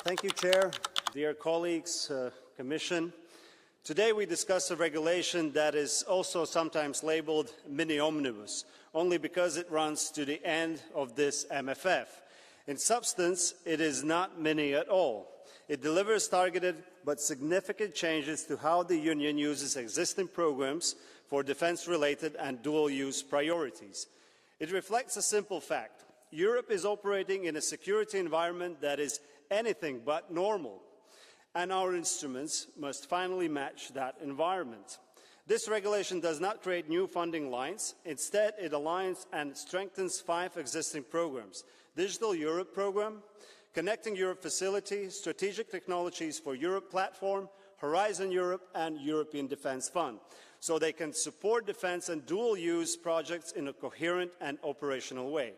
Thank you, Chair. Dear colleagues, Commission. Today we discuss a regulation that is also sometimes labeled Mini-Omnibus, only because it runs to the end of this MFF. In substance, it is not mini at all. It delivers targeted but significant changes to how the Union uses existing programs for defence-related and dual-use priorities. It reflects a simple fact. Europe is operating in a security environment that is anything but normal, and our instruments must finally match that environment. This regulation does not create new funding lines. Instead, it aligns and strengthens 5 existing programs: Digital Europe Programme, Connecting Europe Facility, Strategic Technologies for Europe Platform, Horizon Europe, and European Defence Fund, so they can support defence and dual-use projects in a coherent and operational way.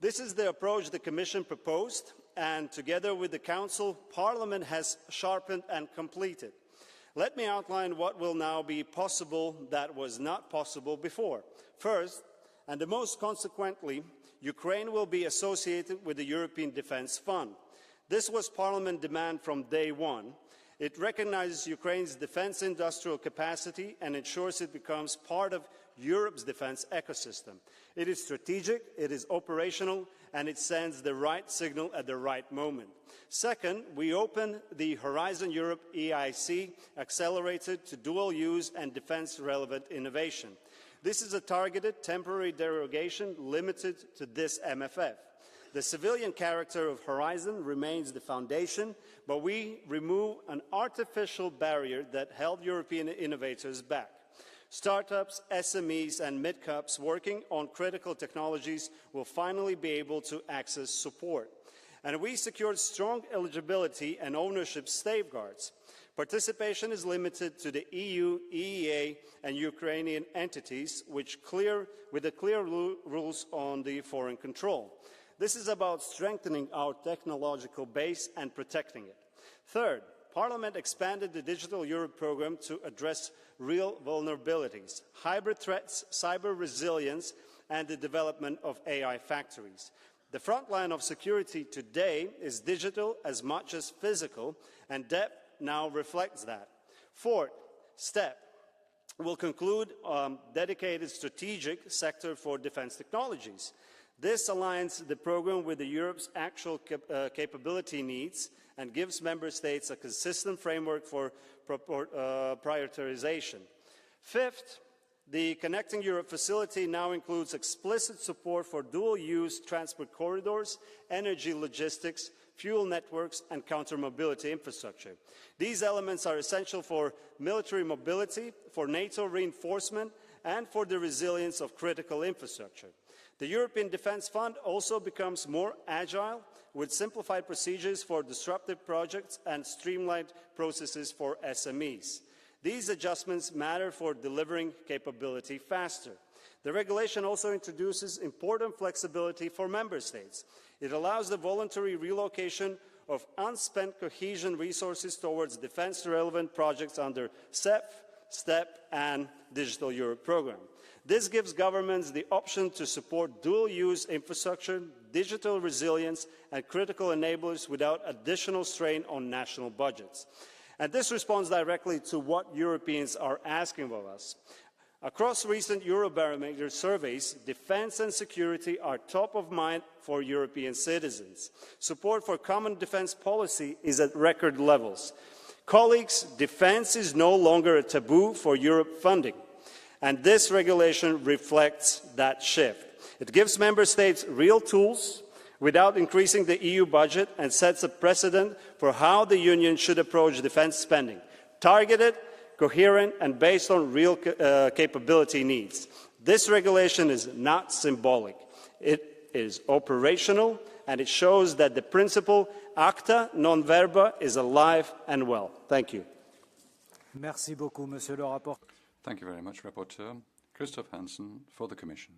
This is the approach the Commission proposed, and together with the Council, Parliament has sharpened and completed. Let me outline what will now be possible that was not possible before. First, and the most consequently, Ukraine will be associated with the European Defence Fund. This was Parliament's demand from day one. It recognizes Ukraine's defence industrial capacity and ensures it becomes part of Europe's defence ecosystem. It is strategic, it is operational, and it sends the right signal at the right moment. Second, we open the Horizon Europe EIC Accelerator to dual-use and defence-relevant innovation. This is a targeted temporary derogation limited to this MFF. The civilian character of Horizon remains the foundation, but we remove an artificial barrier that held European innovators back. Startups, SMEs and mid-caps working on critical technologies will finally be able to access support. And we secured strong eligibility and ownership safeguards. Participation is limited to the EU, EEA and Ukrainian entities with clear rules on the foreign control. This is about strengthening our technological base and protecting it. Third, Parliament expanded the Digital Europe programme to address real vulnerabilities, hybrid threats, cyber resilience, and the development of AI factories. The front line of security today is digital as much as physical, and DEP now reflects that. Fourth step, we'll conclude dedicated strategic sector for defence technologies. This aligns the programme with Europe's actual capability needs and gives Member States a consistent framework for prioritization. Fifth, the Connecting Europe facility now includes explicit support for dual-use transport corridors, energy logistics, fuel networks and counter-mobility infrastructure. These elements are essential for military mobility, for NATO reinforcement and for the resilience of critical infrastructure. The European Defence Fund also becomes more agile, with simplified procedures for disruptive projects and streamlined processes for SMEs. These adjustments matter for delivering capability faster. The regulation also introduces important flexibility for Member States. It allows the voluntary relocation of unspent cohesion resources towards defence-relevant projects under CEF, STEP and Digital Europe programme. This gives governments the option to support dual-use infrastructure, digital resilience and critical enablers without additional strain on national budgets. And this responds directly to what Europeans are asking of us. Across recent Eurobarometer surveys, defence and security are top of mind for European citizens. Support for common defence policy is at record levels. Colleagues, defence is no longer a taboo for Europe funding, and this regulation reflects that shift. It gives Member States real tools without increasing the EU budget and sets a precedent for how the Union should approach defence spending: targeted, coherent and based on real capability needs. This regulation is not symbolic. It is operational, and it shows that the principle acta non verba is alive and well. Thank you. Merci beaucoup, Monsieur le Rapporteur. Thank you very much, Rapporteur. Christoph Hansen for the Commission.